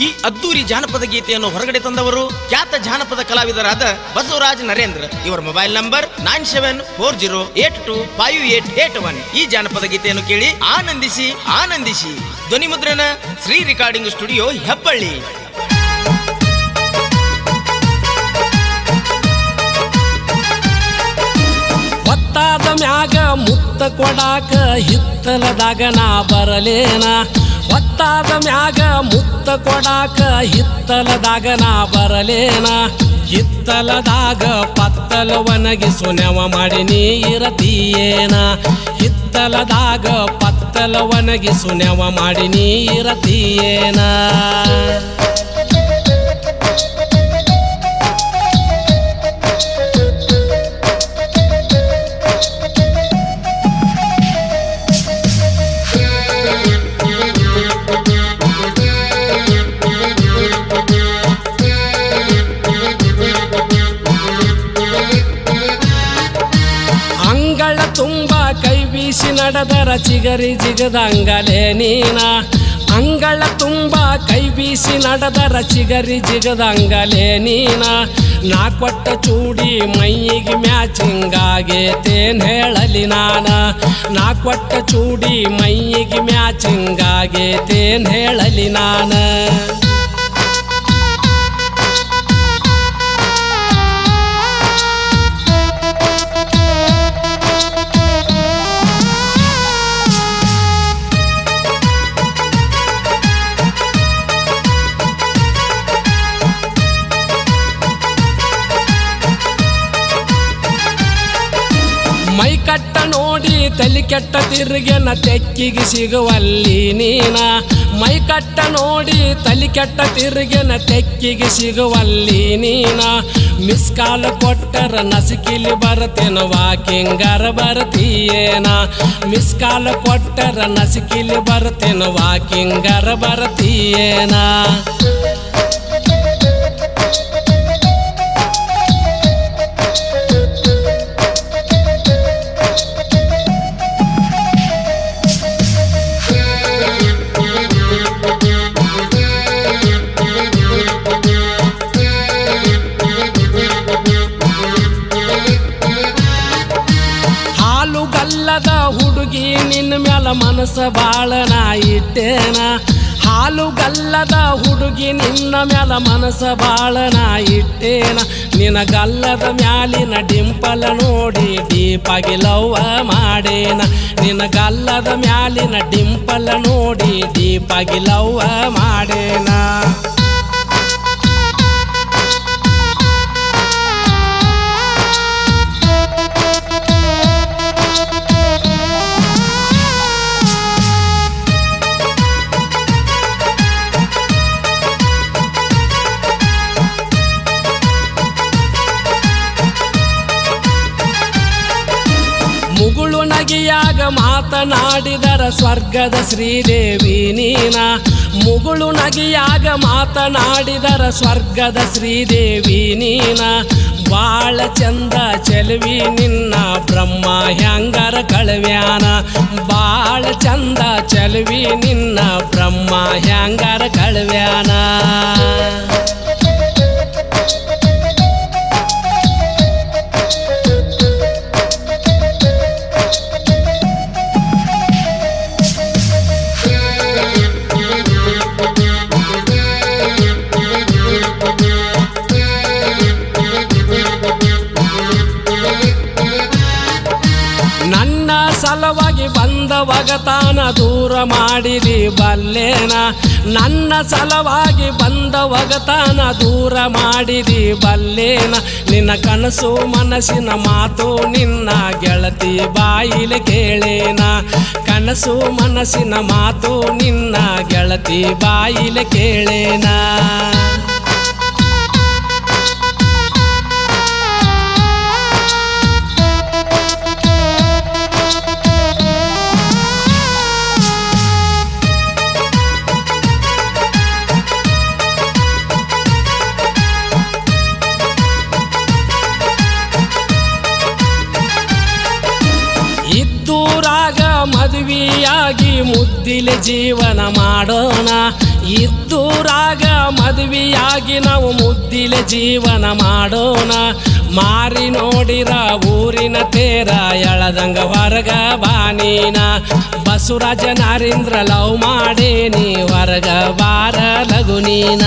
ಈ ಅದ್ದೂರಿ ಜಾನಪದ ಗೀತೆಯನ್ನು ಹೊರಗಡೆ ತಂದವರು ಖ್ಯಾತ ಜಾನಪದ ಕಲಾವಿದರಾದ ಬಸವರಾಜ್ ನರೇಂದ್ರ. ಇವರ ಮೊಬೈಲ್ ನಂಬರ್ 9740825881. ಈ ಜಾನಪದ ಗೀತೆಯನ್ನು ಕೇಳಿ ಆನಂದಿಸಿ ಆನಂದಿಸಿ. ಧ್ವನಿ ಮುದ್ರಣ ಶ್ರೀ ರೆಕಾರ್ಡಿಂಗ್ ಸ್ಟುಡಿಯೋ ಹೆಬ್ಬಳ್ಳಿ. ಹೊತ್ತಾದ ಮ್ಯಾಗ ಮುತ್ತ ಕೊಡಾಕ ಹಿತ್ತಲದಾಗ ನಾ ಬರಲೇನ. ಹೊತ್ತಾದ ಮ್ಯಾಗ ಮುತ್ತ ಕೊಡಾಕ ಹಿತ್ತಲದಾಗ ನಾ ಬರಲೇನ. ಹಿತ್ತಲದಾಗ ಪತ್ತಲ ಒಣಗಿಸು ನೆವ ಮಾಡಿ ನೀ ಇರತೀಯೇನ. ಹಿತ್ತಲದಾಗ ಪತ್ತಲ ಒಣಗಿಸು ನೆವ ಮಾಡಿ ನೀ ಇರತೀಯೇನ. ತುಂಬ ಕೈ ಬೀಸಿ ನಡೆದರ ಚಿಗರಿ ಜಿಗದಂಗಲೇ ನೀನ. ಅಂಗಳ ತುಂಬ ಕೈ ಬೀಸಿ ನಡೆದರ ಚಿಗರಿ ಜಿಗದಂಗಲೇ ನೀನ. ನಾ ಕೊಟ್ಟ ಚೂಡಿ ಮೈಯಿಗೆ ಮ್ಯಾಚಿಂಗ್ ಆಗೇತೇನ್ ಹೇಳಲಿ ನಾನ. ನಾ ಕೊಟ್ಟ ಚೂಡಿ ಮೈಯಿಗೆ ಮ್ಯಾಚಿಂಗ್ ಆಗೇತೇನ್ ಹೇಳಲಿ ನಾನ. ಮೈ ಕಟ್ಟ ನೋಡಿ ತಲೆ ಕೆಟ್ಟ ತಿರುಗೆನ ತೆಕ್ಕಿಗೆ ಸಿಗುವಲ್ಲಿ ನೀನ. ಮೈ ಕಟ್ಟ ನೋಡಿ ತಲೆ ಕೆಟ್ಟ ತಿರುಗೆನ ತೆಕ್ಕಿಗೆ ಸಿಗುವಲ್ಲಿ ನೀನ. ಮಿಸ್ ಕಾಲ್ ಕೊಟ್ಟರ ನಸಿಕಿಲಿ ಬರ್ತೇನ ವಾಕಿಂಗರ ಬರ್ತೀಯೇನ. ಮಿಸ್ ಕಾಲ್ ಕೊಟ್ಟರ ನಸಿಕಿಲಿ ಬರ್ತೇನ ವಾಕಿಂಗರ ಬರ್ತೀಯೇನ. ಹುಡುಗಿ ನಿನ್ನ ಮ್ಯಾಲ ಮನಸ್ಸ ಬಾಳ ನಾ ಇಟ್ಟೇನ. ಹಾಲು ಗಲ್ಲದ ಹುಡುಗಿ ನಿನ್ನ ಮ್ಯಾಲ ಮನಸ್ಸ ಬಾಳ ನಾ ಇಟ್ಟೇನ. ನಿನ್ನ ಗಲ್ಲದ ಮ್ಯಾಲಿನ ಡಿಂಪಲ ನೋಡಿ ಡೀಪಾಗಿ ಲವ್ವ ಮಾಡೇನ. ನಿನ್ನ ಗಲ್ಲದ ಮ್ಯಾಲಿನ ಡಿಂಪಲ ನೋಡಿ ಡೀಪಾಗಿ ಲವ್ವ ಮಾಡೇನ. ಮುಗುಳು ನಗಿಯಾಗ ಮಾತನಾಡಿದರ ಸ್ವರ್ಗದ ಶ್ರೀದೇವಿ ನೀನ. ಮುಗುಳು ನಗಿಯಾಗ ಮಾತನಾಡಿದರ ಸ್ವರ್ಗದ ಶ್ರೀದೇವಿ ನೀನ. ಬಾಳ ಚಂದ ಚೆಲುವಿ ನಿನ್ನ ಬ್ರಹ್ಮ ಹ್ಯಾಂಗರ ಕಳವ್ಯಾನ. ಬಾಳ ಚಂದ ಚೆಲುವಿ ನಿನ್ನ ಬ್ರಹ್ಮ ಹ್ಯಾಂಗರ ಕಳವ್ಯಾನ. ನನ್ನ ಸಲವಾಗಿ ಬಂದ ಒಗತಾನ ದೂರ ಮಾಡಿದಿ ಬಲ್ಲೇನ. ನನ್ನ ಸಲವಾಗಿ ಬಂದ ಒಗತಾನ ದೂರ ಮಾಡಿದಿ ಬಲ್ಲೇನ. ನಿನ್ನ ಕನಸು ಮನಸ್ಸಿನ ಮಾತು ನಿನ್ನ ಗೆಳತಿ ಬಾಯಿಲೆ ಕೇಳೇನ. ಕನಸು ಮನಸ್ಸಿನ ಮಾತು ನಿನ್ನ ಗೆಳತಿ ಬಾಯಿಲೆ ಕೇಳೇನ. ಇದ್ದೂರಾಗ ಮದುವೆಯಾಗಿ ಮುದ್ದಿಲೆ ಜೀವನ ಮಾಡೋಣ. ಇದ್ದೂರಾಗ ಮದುವೆಯಾಗಿ ನಾವು ಮುದ್ದಿಲೆ ಜೀವನ ಮಾಡೋಣ. ಮಾರಿ ನೋಡಿರ ಊರಿನ ತೇರ ಎಳದಂಗ ಹೊರಗ ಬಾನೀನ. ಬಸವರಾಜ ನಾರೇಂದ್ರ ಲವ್ ಮಾಡೇನಿ ಹೊರಗ ಬಾರ ಲಗುನೀನ.